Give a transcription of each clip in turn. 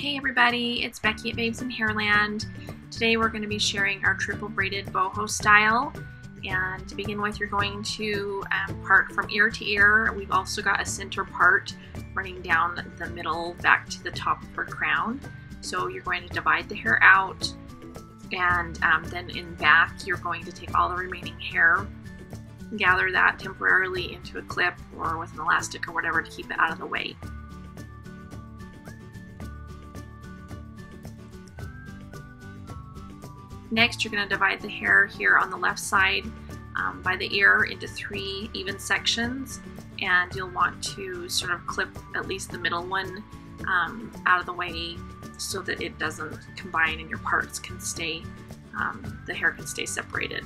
Hey everybody, it's Becky at Babes in Hairland. Today we're going to be sharing our triple braided boho style. And to begin with, you're going to part from ear to ear. We've also got a center part running down the middle back to the top of her crown. So you're going to divide the hair out, and then in back you're going to take all the remaining hair, gather that temporarily into a clip or with an elastic or whatever to keep it out of the way. Next, you're going to divide the hair here on the left side by the ear into 3 even sections, and you'll want to sort of clip at least the middle one out of the way so that it doesn't combine and your parts can stay, the hair can stay separated.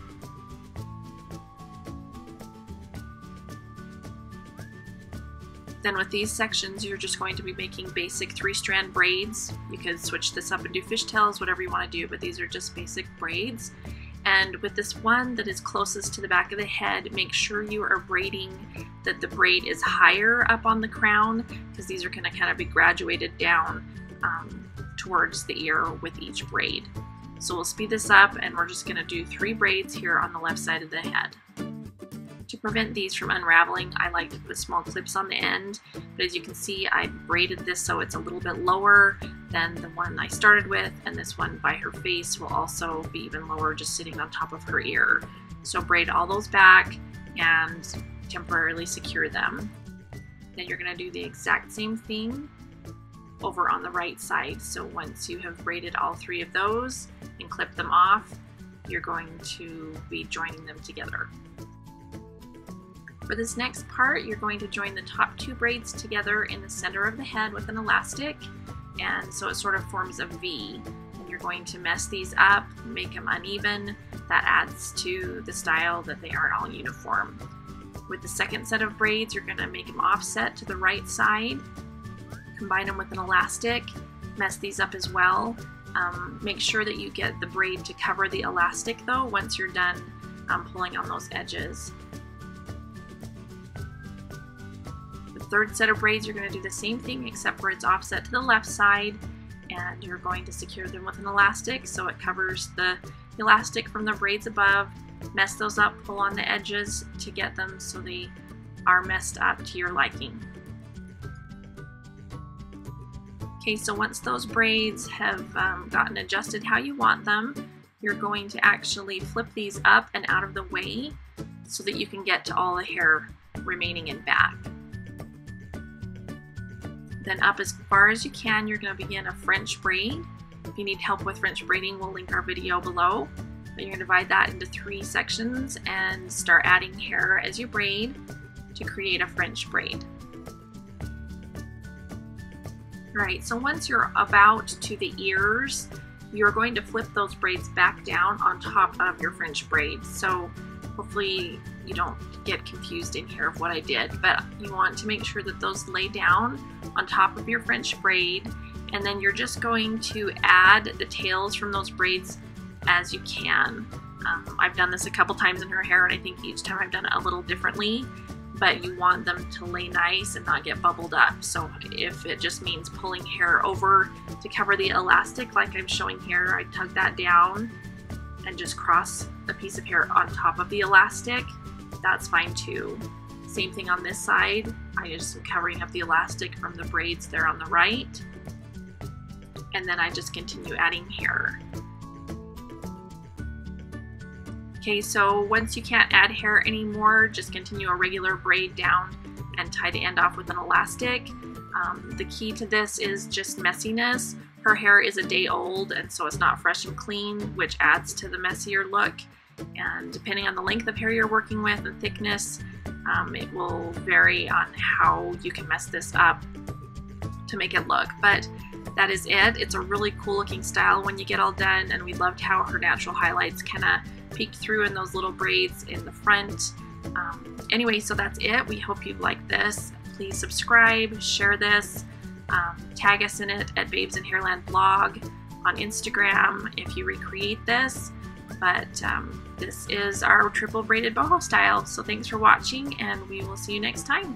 Then with these sections, you're just going to be making basic 3-strand braids. You could switch this up and do fishtails, whatever you want to do, but these are just basic braids. And with this one that is closest to the back of the head, make sure you are braiding that the braid is higher up on the crown, because these are going to kind of be graduated down towards the ear with each braid. So we'll speed this up, and we're just going to do 3 braids here on the left side of the head. To prevent these from unraveling, I like to put small clips on the end, but as you can see, I braided this so it's a little bit lower than the one I started with, and this one by her face will also be even lower, just sitting on top of her ear. So braid all those back and temporarily secure them. Then you're going to do the exact same thing over on the right side. So once you have braided all 3 of those and clipped them off, you're going to be joining them together. For this next part, you're going to join the top 2 braids together in the center of the head with an elastic, and so it sort of forms a V. And you're going to mess these up, make them uneven. That adds to the style that they aren't all uniform. With the second set of braids, you're going to make them offset to the right side, combine them with an elastic, mess these up as well. Make sure that you get the braid to cover the elastic though once you're done pulling on those edges. Third set of braids, you're going to do the same thing except where it's offset to the left side, and you're going to secure them with an elastic so it covers the elastic from the braids above. Mess those up, pull on the edges to get them so they are messed up to your liking. Okay, so once those braids have gotten adjusted how you want them, you're going to actually flip these up and out of the way so that you can get to all the hair remaining in back. Then up as far as you can, you're going to begin a French braid. If you need help with French braiding, we'll link our video below. Then you're going to divide that into 3 sections and start adding hair as you braid to create a French braid. Alright, so once you're about to the ears, you're going to flip those braids back down on top of your French braid. So hopefully you don't get confused in here of what I did, but you want to make sure that those lay down on top of your French braid, and then you're just going to add the tails from those braids as you can. I've done this a couple times in her hair, and I think each time I've done it a little differently, but you want them to lay nice and not get bubbled up. So if it just means pulling hair over to cover the elastic like I'm showing here, I tug that down and just cross a piece of hair on top of the elastic. That's fine too. Same thing on this side. I just am covering up the elastic from the braids there on the right, and then I just continue adding hair. Okay, so once you can't add hair anymore, just continue a regular braid down and tie the end off with an elastic. The key to this is just messiness. Her hair is a day old, and so it's not fresh and clean, which adds to the messier look. And depending on the length of hair you're working with and thickness, it will vary on how you can mess this up to make it look. But that is it. It's a really cool looking style when you get all done, and we loved how her natural highlights kind of peeked through in those little braids in the front. Anyway, so that's it. We hope you like this. Please subscribe, share this, tag us in it at Babes in Hairland blog on Instagram if you recreate this. But this is our triple braided boho style. So thanks for watching, and we will see you next time.